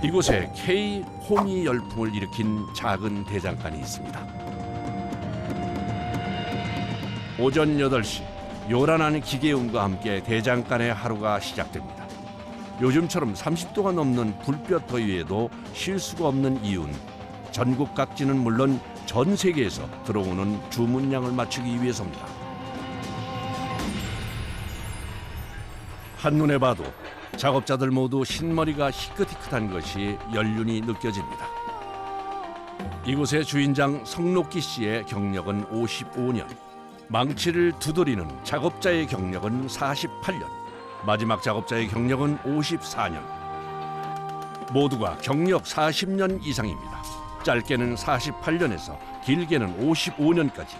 이곳에 K 호미 열풍을 일으킨 작은 대장간이 있습니다. 오전 8시 요란한 기계음과 함께 대장간의 하루가 시작됩니다. 요즘처럼 30도가 넘는 불볕 더위에도 쉴 수가 없는 이유는 전국 각지는 물론 전 세계에서 들어오는 주문량을 맞추기 위해서입니다. 한눈에 봐도 작업자들 모두 흰머리가 희끗희끗한 것이 연륜이 느껴집니다. 이곳의 주인장 성록기 씨의 경력은 55년, 망치를 두드리는 작업자의 경력은 48년, 마지막 작업자의 경력은 54년. 모두가 경력 40년 이상입니다. 짧게는 48년에서 길게는 55년까지.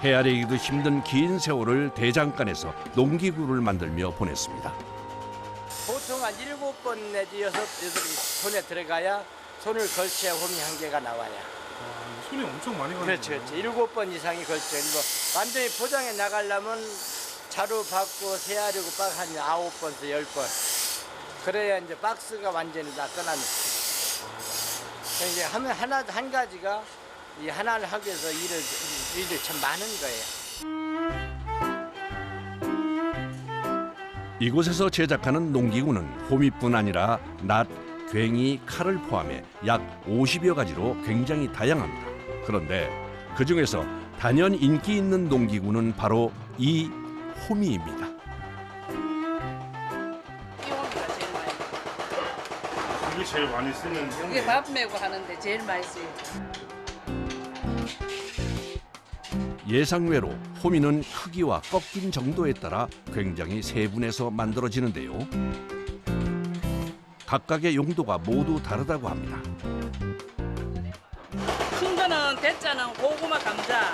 헤아리기도 힘든 긴 세월을 대장간에서 농기구를 만들며 보냈습니다. 보통 한 7번 내지 6번이 손에 들어가야 손을 걸쳐야 홈이 한 개가 나와요. 손이 엄청 많이 가는 그렇죠. 7번 이상이 걸쳐. 완전히 포장해 나가려면 자루 받고 세아리고 한 9번에서 10번. 그래야 이제 박스가 완전히 다 끝납니다. 이제 한 가지가 이 하나를 하기 위해서 일을 참 많은 거예요. 이곳에서 제작하는 농기구는 호미뿐 아니라 낫, 괭이, 칼을 포함해 약 50여 가지로 굉장히 다양합니다. 그런데 그중에서 단연 인기 있는 농기구는 바로 이 호미입니다. 이 호미가 제일 많이. 이게 제일 많이 쓰는 이게 밥 메고 하는데 제일 많이 쓰요. 예상외로 호미는 크기와 꺾인 정도에 따라 굉장히 세분해서 만들어지는데요. 각각의 용도가 모두 다르다고 합니다. 큰 거는 대자는 고구마 감자,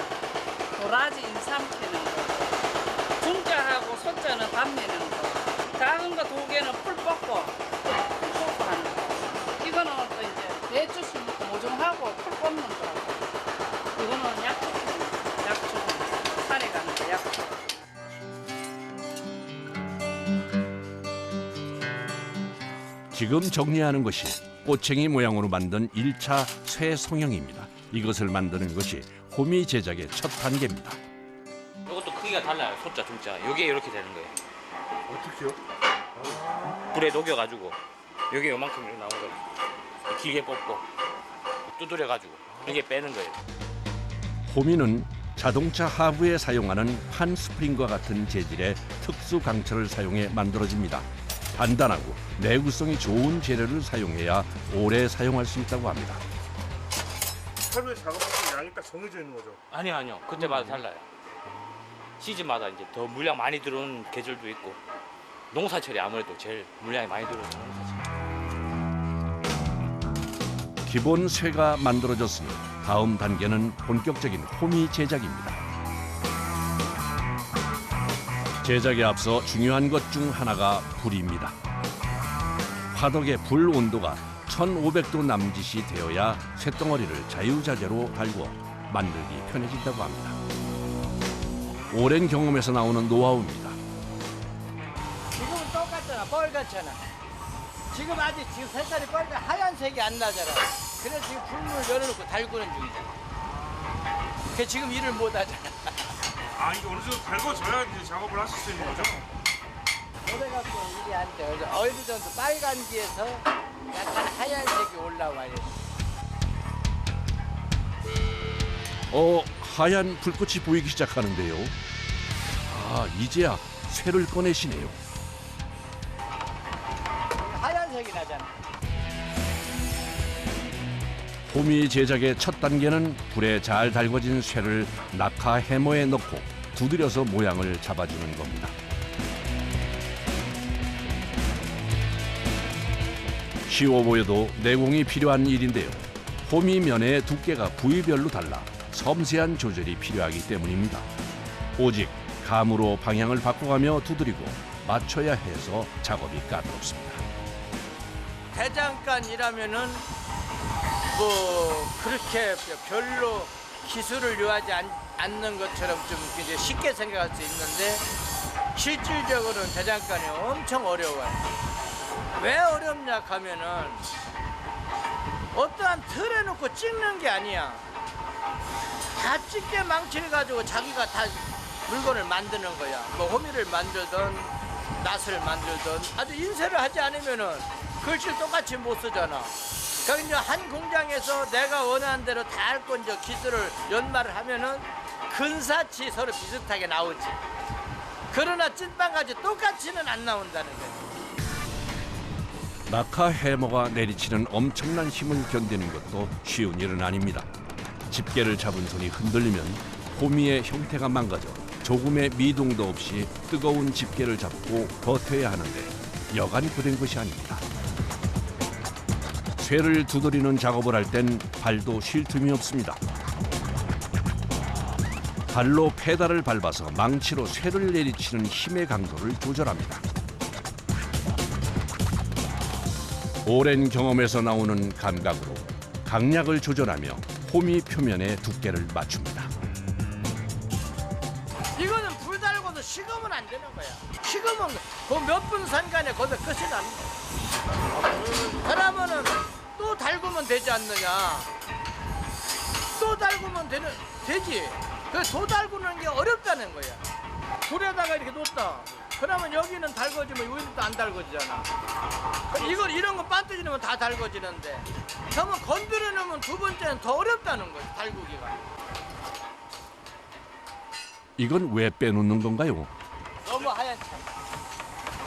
도라지 인삼 캐는 거. 중자하고 소자는 밥 내는 거. 작은 거 2개는 풀 뽑고 하는 거. 이거는 또 이제 배추 심고 모종하고 풀 뽑는 거. 이거는 약초 산에 가는 거 약초. 지금 정리하는 것이 꼬챙이 모양으로 만든 1차 쇠송형입니다. 이것을 만드는 것이 호미 제작의 첫 단계입니다. 이것도 크기가 달라요. 소자, 중자. 이게 이렇게 되는 거예요. 어떻게요? 불에 녹여가지고 여기 요만큼 이렇게 나온 거예요. 길게 뽑고 두드려가지고 이게 빼는 거예요. 호미는 자동차 하부에 사용하는 판 스프링과 같은 재질의 특수 강철을 사용해 만들어집니다. 단단하고 내구성이 좋은 재료를 사용해야 오래 사용할 수 있다고 합니다. 하루에 작업하는 양이 딱 정해져 있는 거죠? 아니요. 그때마다 달라요. 시즌마다 이제 더 물량 많이 들어오는 계절도 있고 농사철이 아무래도 제일 물량이 많이 들어오는 농사철. 기본 쇠가 만들어졌으니 다음 단계는 본격적인 호미 제작입니다. 제작에 앞서 중요한 것 중 하나가 불입니다. 화덕의 불 온도가 1500도 남짓이 되어야 쇳덩어리를 자유자재로 달구어 만들기 편해진다고 합니다. 오랜 경험에서 나오는 노하우입니다. 지금은 똑같잖아. 빨갛잖아. 지금 아직 색깔이 빨간 하얀색이 안 나잖아. 그래서 지금 불문을 열어놓고 달구는 중이잖아. 그 지금 일을 못 하잖아. 아, 이게 어느 정도 달궈져야 이제 작업을 하실 수 있는 거죠? 오래 갖고 일이 안 돼. 어느 정도 빨간 뒤에서 약간 하얀색이 올라와요. 하얀 불꽃이 보이기 시작하는데요. 이제야 쇠를 꺼내시네요. 하얀색이 나잖아. 호미 제작의 첫 단계는 불에 잘 달궈진 쇠를 낙하 해머에 넣고 두드려서 모양을 잡아주는 겁니다. 쉬워 보여도 내공이 필요한 일인데요. 호미 면의 두께가 부위별로 달라 섬세한 조절이 필요하기 때문입니다. 오직 감으로 방향을 바꿔가며 두드리고 맞춰야 해서 작업이 까다롭습니다. 대장간이라면은 뭐 그렇게 별로 기술을 요하지 않는 것처럼 좀 이제 쉽게 생각할 수 있는데 실질적으로는 대장간이 엄청 어려워요. 왜 어렵냐 하면은 어떠한 틀에 놓고 찍는 게 아니야. 다 찍게 망치를 가지고 자기가 다 물건을 만드는 거야. 뭐 호미를 만들든 낫을 만들든 아주 인쇄를 하지 않으면은 글씨를 똑같이 못 쓰잖아. 그러니까 이제 한 공장에서 내가 원하는 대로 다 할 건 이제 기술을 연마를 하면은 근사치 서로 비슷하게 나오지. 그러나 찐빵같이 똑같이는 안 나온다는 거야. 낙하 해머가 내리치는 엄청난 힘을 견디는 것도 쉬운 일은 아닙니다. 집게를 잡은 손이 흔들리면 호미의 형태가 망가져 조금의 미동도 없이 뜨거운 집게를 잡고 버텨야 하는데 여간 고된 것이 아닙니다. 쇠를 두드리는 작업을 할 땐 발도 쉴 틈이 없습니다. 발로 페달을 밟아서 망치로 쇠를 내리치는 힘의 강도를 조절합니다. 오랜 경험에서 나오는 감각으로 강약을 조절하며 호미 표면의 두께를 맞춥니다. 이거는 불 달고도 식으면 안 되는 거야. 식으면 그 몇 분 산간에 거기서 끝이 나는 거야. 그러면은 또 달구면 되지 않느냐. 또 달구면 되지. 그 도 달구는 게 어렵다는 거야. 불에다가 이렇게 놓다. 그러면 여기는 달궈지면 여기는 또 안 달궈지잖아. 이런 거 반드시 넣으면 다 달궈지는데 그러면 건드려 놓으면 두 번째는 더 어렵다는 거야. 달구기가. 이건 왜 빼놓는 건가요? 너무 하얀 차.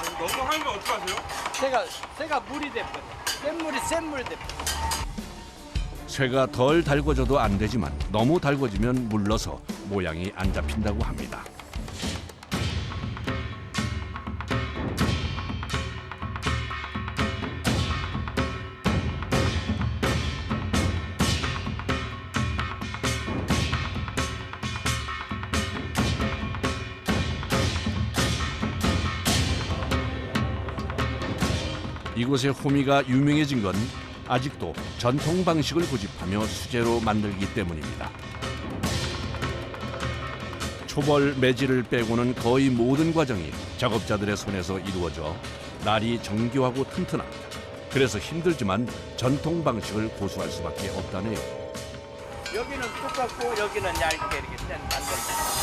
아니, 너무 하면 어떡하세요? 새가 물이 돼버려. 센 물이 돼버려. 쇠가 덜 달궈져도 안 되지만 너무 달궈지면 물러서 모양이 안 잡힌다고 합니다. 이곳의 호미가 유명해진 건 아직도 전통 방식을 고집하며 수제로 만들기 때문입니다. 초벌 매질을 빼고는 거의 모든 과정이 작업자들의 손에서 이루어져 날이 정교하고 튼튼합니다. 그래서 힘들지만 전통 방식을 고수할 수밖에 없다네요. 여기는 똑같고 여기는 얇게 이렇게 만든다.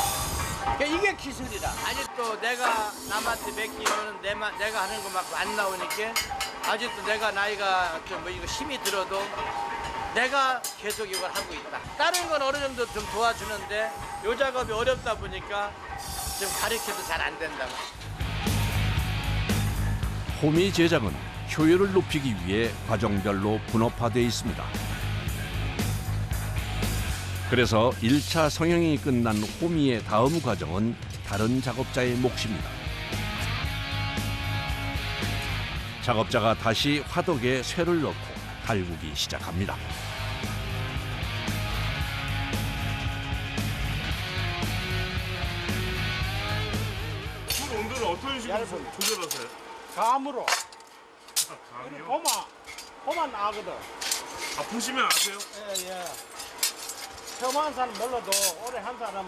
그러니까 이게 기술이다. 아직도 내가 남한테 맡기면 내가 하는 것만큼 안 나오니까 아직도 내가 나이가 좀 뭐 이거 힘이 들어도 내가 계속 이걸 하고 있다. 다른 건 어느 정도 좀 도와주는데 이 작업이 어렵다 보니까 좀 가르쳐도 잘 안 된다. 호미 제작은 효율을 높이기 위해 과정별로 분업화되어 있습니다. 그래서 1차 성형이 끝난 호미의 다음 과정은 다른 작업자의 몫입니다. 작업자가 다시 화덕에 쇠를 넣고 달구기 시작합니다. 불 온도를 어떤 식으로 조절하세요? 감으로. 감이요? 호마 나거든. 아프시면 아세요? 예. 처음 한 사람 몰라도 오래 한 사람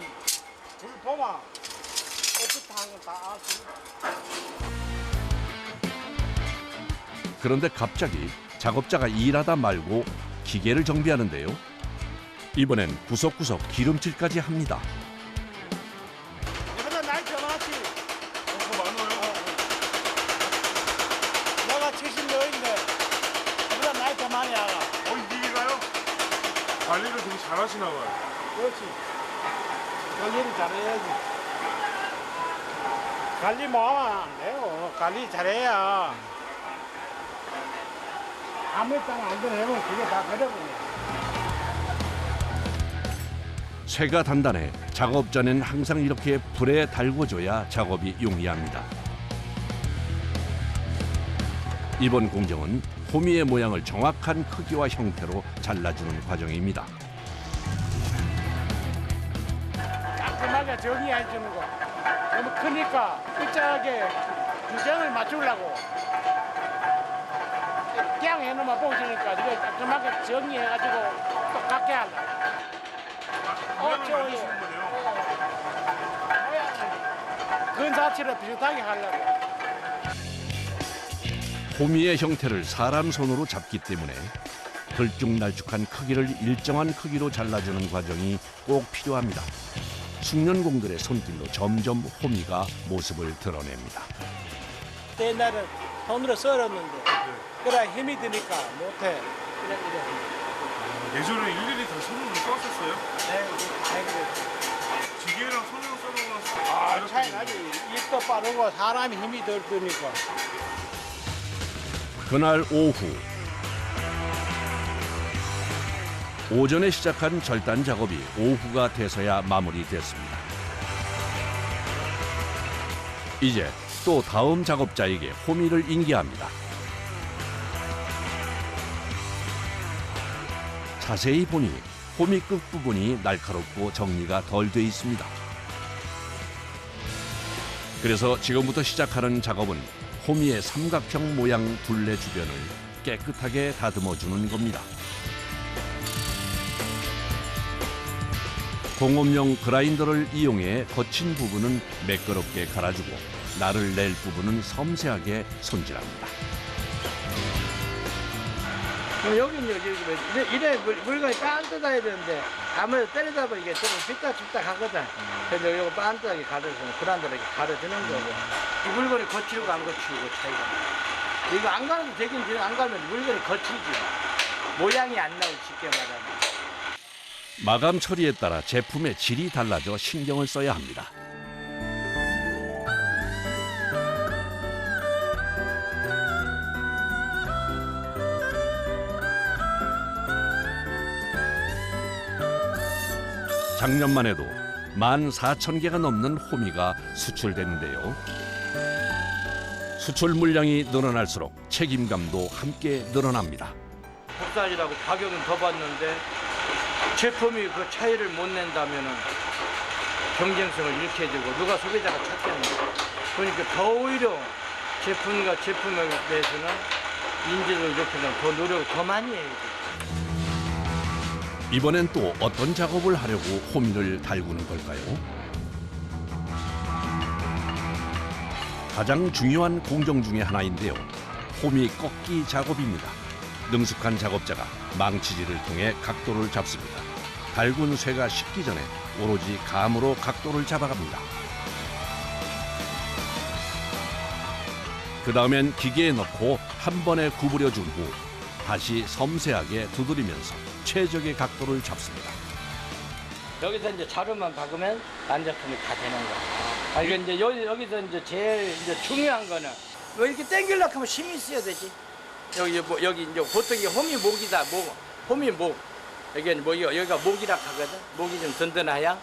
불 보마 어떻게 하는 거 다 알수. 그런데 갑자기 작업자가 일하다 말고 기계를 정비하는데요. 이번엔 구석구석 기름칠까지 합니다. 여기다 나이 더 많지. 더 많아요? 내가 70년인데 여기다 나이 더 많이 알아. 이기가요? 관리를 되게 잘하시나 봐요. 그렇지. 관리를 잘해야지. 관리 뭐하면 안 돼요. 관리 잘해야. 아무 땅 안 되면 그게 다 버려버려. 쇠가 단단해 작업 전엔 항상 이렇게 불에 달궈줘야 작업이 용이합니다. 이번 공정은 호미의 모양을 정확한 크기와 형태로 잘라주는 과정입니다. 깔끔하게 정리해 주는 거. 너무 크니까 일정하게 규정을 맞추려고 그냥 해놓으면 보시니까 이거 깔끔하게 정리해가지고 똑같게 하려고. 모양을 만드시는 거네요. 근사치를 비슷하게 하려고. 호미의 형태를 사람 손으로 잡기 때문에 들쭉날쭉한 크기를 일정한 크기로 잘라주는 과정이 꼭 필요합니다. 숙련공들의 손길로 점점 호미가 모습을 드러냅니다. 옛날엔 손으로 썰었는데 그래 힘이 드니까 못해. 이래. 예전에 일일이 다 손으로 썼었어요? 네, 그래. 기계랑 손으로 써먹어서 아, 차이 나지. 입도 빠르고 사람이 힘이 덜 드니까. 그날 오후 오전에 시작한 절단 작업이 오후가 돼서야 마무리됐습니다. 이제 또 다음 작업자에게 호미를 인계합니다. 자세히 보니 호미 끝부분이 날카롭고 정리가 덜 돼 있습니다. 그래서 지금부터 시작하는 작업은 호미의 삼각형 모양 둘레 주변을 깨끗하게 다듬어주는 겁니다. 공업용 그라인더를 이용해 거친 부분은 매끄럽게 갈아주고 날을 낼 부분은 섬세하게 손질합니다. 여기 이래 물건이 빤듯해야 되는데 아무래도 때리다 보면 이게 조금 삐딱삐딱 하거든. 그래서 이거 빤듯하게 가려주는 그란대로 이렇게 가려주는 거고. 이 물건이 거칠고 안 거칠고 차이가 나. 이거 안 가려도 되긴 안 가면 물건이 거칠지. 모양이 안 나오고 쉽게 말하면. 마감 처리에 따라 제품의 질이 달라져 신경을 써야 합니다. 작년만 해도 14,000개가 넘는 호미가 수출됐는데요. 수출 물량이 늘어날수록 책임감도 함께 늘어납니다. 국산이라고 가격은 더 받는데 제품이 그 차이를 못 낸다면은 경쟁성을 잃게 되고 누가 소비자가 찾겠는데 그러니까 더 오히려 제품과 제품에 대해서는 인지도를 높이려면 더 노력을 더 많이 해야 돼. 이번엔 또 어떤 작업을 하려고 호미를 달구는 걸까요? 가장 중요한 공정 중에 하나인데요. 호미 꺾기 작업입니다. 능숙한 작업자가 망치질을 통해 각도를 잡습니다. 달군 쇠가 식기 전에 오로지 감으로 각도를 잡아갑니다. 그 다음엔 기계에 넣고 한 번에 구부려준 후 다시 섬세하게 두드리면서 최적의 각도를 잡습니다. 여기서 이제 자루만 박으면 완제품이 다 되는 거야. 이게 이제 여기서 이제 제일 이제 중요한 거는 왜 이렇게 당기려고 하면 힘이 있어야 되지. 여기 이제 보통 이게 호미 목이다. 호미 목. 여기가 목이라 하거든. 목이 좀 든든해야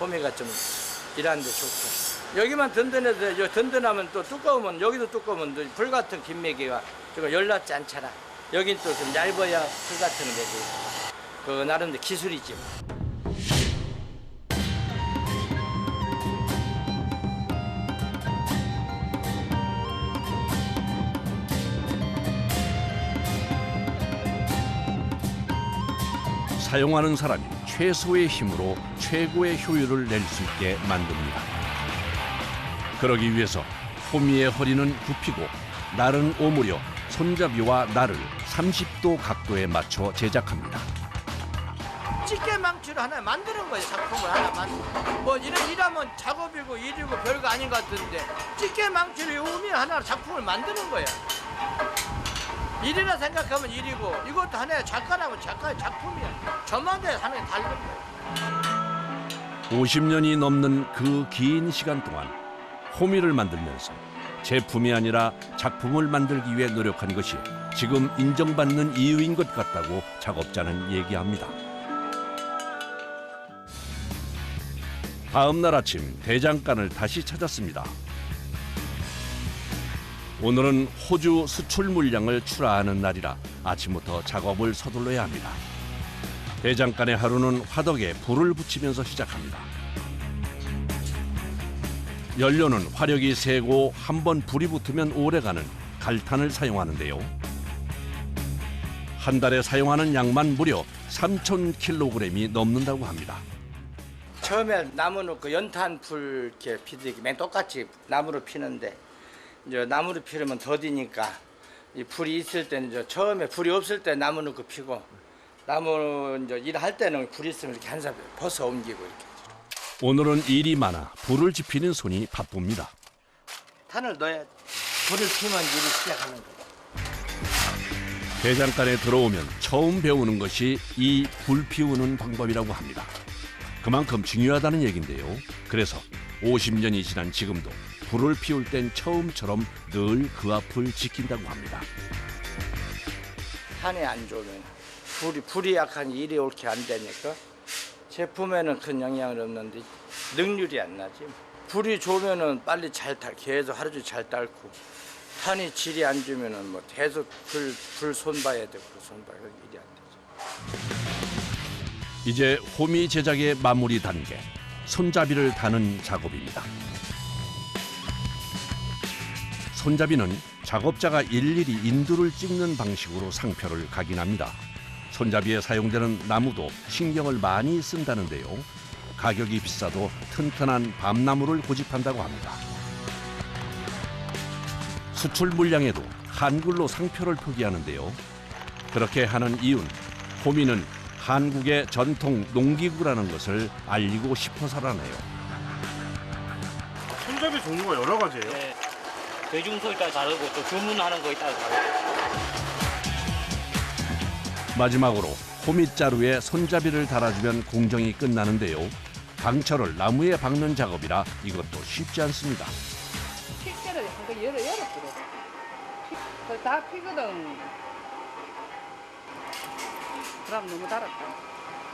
호미가 좀 일하는데 좋고. 여기만 든든해서 든든하면 또 두꺼우면 여기도 두꺼우면 불 같은 김매기가 좀 열납지 않잖아. 여긴 또 좀 얇아야 불 같은 매기. 그 나름대로 기술이지. 사용하는 사람이 최소의 힘으로 최고의 효율을 낼 수 있게 만듭니다. 그러기 위해서 호미의 허리는 굽히고 날은 오므려 손잡이와 날을 30도 각도에 맞춰 제작합니다. 찌개 망치로 하나 만드는 거예요. 작품을 하나 뭐 일하면 작업이고 일이고 별거 아닌 것 같은데 찌개 망치로 오면 하나 작품을 만드는 거예요. 일이라 생각하면 일이고 이것도 하나의 작가라면 작가의 작품이야. 저만의 하나의 다른 거예요. 50년이 넘는 그 긴 시간 동안 호미를 만들면서 제품이 아니라 작품을 만들기 위해 노력한 것이 지금 인정받는 이유인 것 같다고 작업자는 얘기합니다. 다음 날 아침 대장간을 다시 찾았습니다. 오늘은 호주 수출 물량을 출하하는 날이라 아침부터 작업을 서둘러야 합니다. 대장간의 하루는 화덕에 불을 붙이면서 시작합니다. 연료는 화력이 세고 한번 불이 붙으면 오래가는 갈탄을 사용하는데요. 한 달에 사용하는 양만 무려 3,000kg이 넘는다고 합니다. 처음에 나무 놓고 연탄 불 이렇게 피듯이 맨 똑같이 나무로 피는데 이제 나무로 피우면 더디니까 이 불이 있을 때는 처음에 불이 없을 때 나무 넣고 피고 나무 이제 일할 때는 불이 있으면 이렇게 한 사람 벗어 옮기고 이렇게. 오늘은 일이 많아 불을 지피는 손이 바쁩니다. 탄을 넣어야 불을 피면 일이 시작하는 거예요. 대장간에 들어오면 처음 배우는 것이 이 불 피우는 방법이라고 합니다. 그만큼 중요하다는 얘긴데요. 그래서 50년이 지난 지금도 불을 피울 땐 처음처럼 늘 그 앞을 지킨다고 합니다. 탄이 안 좋으면 불이 약한 일이 옳게 안 되니까 제품에는 큰 영향은 없는데 능률이 안 나지. 불이 좋으면은 빨리 계속 하루 종일 잘 딸고 탄이 질이 안 좋으면은 뭐 계속 불 손봐야 되고 손봐야 일이 안 되죠. 이제 호미 제작의 마무리 단계, 손잡이를 다는 작업입니다. 손잡이는 작업자가 일일이 인두를 찍는 방식으로 상표를 각인합니다. 손잡이에 사용되는 나무도 신경을 많이 쓴다는데요. 가격이 비싸도 튼튼한 밤나무를 고집한다고 합니다. 수출 물량에도 한글로 상표를 표기하는데요. 그렇게 하는 이유는 호미는 한국의 전통 농기구라는 것을 알리고 싶어서라네요. 손잡이 종류가 여러 가지예요. 네. 대중소에 따라 다르고 또 주문하는 거에 따라 다르고. 마지막으로 호미자루에 손잡이를 달아주면 공정이 끝나는데요. 강철을 나무에 박는 작업이라 이것도 쉽지 않습니다. 픽대를 한거 열어들어. 다 피거든. 그럼 너무 달았다.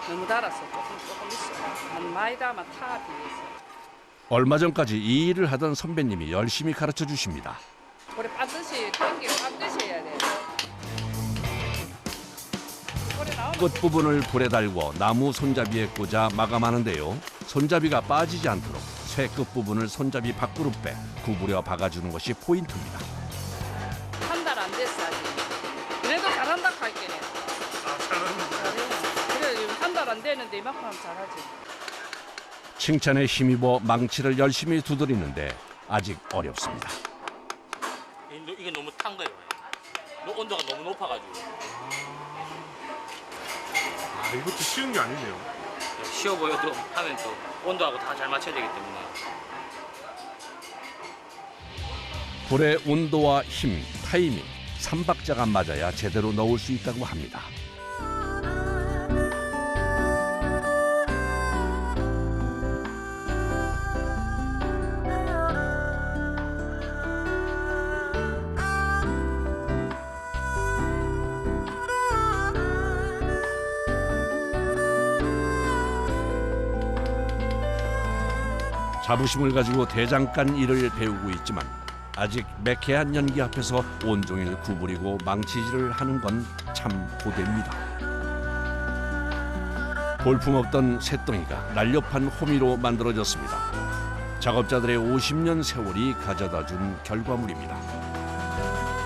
너무 달았어. 조금 있어. 많이 담아 타 뒤에서. 얼마 전까지 이 일을 하던 선배님이 열심히 가르쳐 주십니다. 우리 반드시 당기고 반드시 해야 돼. 끝부분을 불에 달고 나무 손잡이에 꽂아 마감하는데요. 손잡이가 빠지지 않도록 쇠 끝부분을 손잡이 밖으로 빼 구부려 박아주는 것이 포인트입니다. 한 달 안 됐어 아직. 그래도 잘한다 할게네. 그래 한 달 안 되는데 이만큼 하면 잘하지. 칭찬에 힘입어 망치를 열심히 두드리는데 아직 어렵습니다. 이게 너무 탄 거예요. 온도가 너무 높아가지고. 아, 이것도 쉬운 게 아니네요. 쉬워 보여도 하면 또 온도하고 다 잘 맞춰야 되기 때문에. 불의 온도와 힘, 타이밍, 3박자가 맞아야 제대로 넣을 수 있다고 합니다. 자부심을 가지고 대장간 일을 배우고 있지만 아직 매캐한 연기 앞에서 온종일 구부리고 망치질을 하는 건 참 고됩니다. 볼품없던 쇳덩이가 날렵한 호미로 만들어졌습니다. 작업자들의 50년 세월이 가져다준 결과물입니다.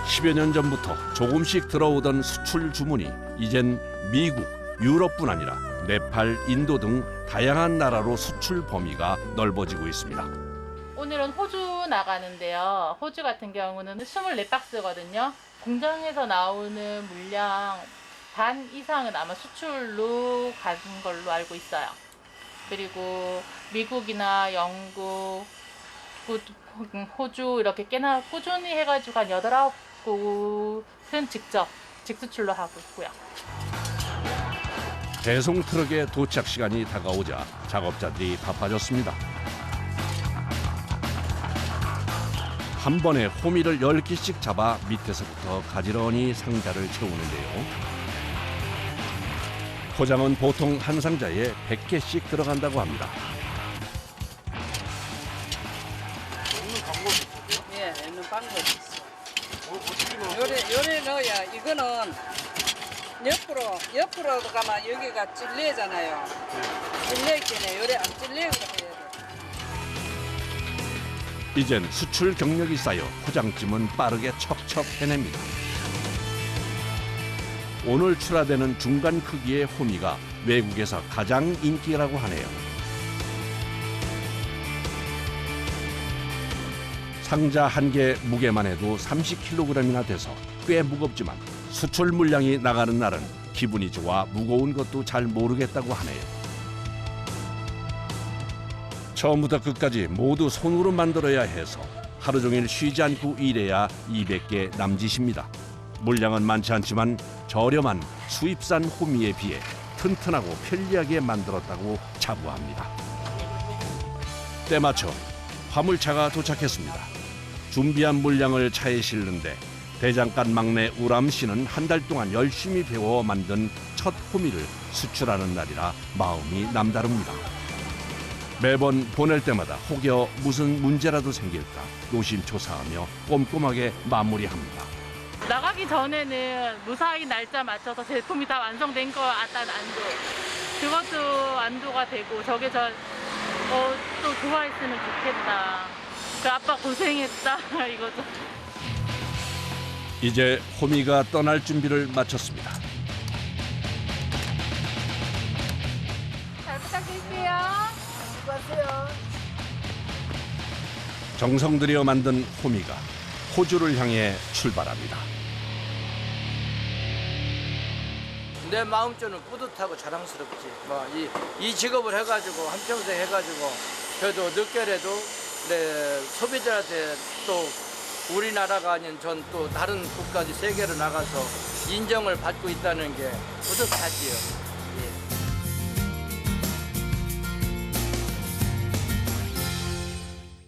10여 년 전부터 조금씩 들어오던 수출 주문이 이젠 미국, 유럽뿐 아니라 네팔, 인도 등 다양한 나라로 수출 범위가 넓어지고 있습니다. 오늘은 호주 나가는데요. 호주 같은 경우는 24박스거든요. 공장에서 나오는 물량 반 이상은 아마 수출로 가는 걸로 알고 있어요. 그리고 미국이나 영국, 호주 이렇게 꽤나 꾸준히 해가지고 한 8, 9곳은 직수출로 하고 있고요. 배송 트럭의 도착 시간이 다가오자 작업자들이 바빠졌습니다. 한 번에 호미를 10개씩 잡아 밑에서부터 가지런히 상자를 채우는데요. 포장은 보통 한 상자에 100개씩 들어간다고 합니다. 예, 넣는 방법이 있어. 요래 넣어야 이거는 옆으로 가면 여기가 찔레잖아요. 찔레있겠네. 요래 안 찔레고 해야 돼. 이젠 수출 경력이 쌓여 포장짐은 빠르게 척척 해냅니다. 오늘 출하되는 중간 크기의 호미가 외국에서 가장 인기라고 하네요. 상자 한 개 무게만 해도 30kg이나 돼서 꽤 무겁지만 수출 물량이 나가는 날은 기분이 좋아 무거운 것도 잘 모르겠다고 하네요. 처음부터 끝까지 모두 손으로 만들어야 해서 하루 종일 쉬지 않고 일해야 200개 남짓입니다. 물량은 많지 않지만 저렴한 수입산 호미에 비해 튼튼하고 편리하게 만들었다고 자부합니다. 때마쳐 화물차가 도착했습니다. 준비한 물량을 차에 실는데 대장간 막내 우람 씨는 한 달 동안 열심히 배워 만든 첫 호미를 수출하는 날이라 마음이 남다릅니다. 매번 보낼 때마다 혹여 무슨 문제라도 생길까 노심초사하며 꼼꼼하게 마무리합니다. 나가기 전에는 무사히 날짜 맞춰서 제품이 다 완성된 거 일단 안도. 그것도 안도가 되고 저게 또 좋아했으면 좋겠다. 그 아빠 고생했다 이거죠. 이제 호미가 떠날 준비를 마쳤습니다. 잘 부탁드릴게요. 정성 들여 만든 호미가 호주를 향해 출발합니다. 내 마음적으로는 뿌듯하고 자랑스럽지. 이 직업을 해가지고 한평생 해가지고 그래도 늦게라도 내 소비자한테 또 우리나라가 아닌 전 또 다른 국가지 세계로 나가서 인정을 받고 있다는 게 뿌듯하지요.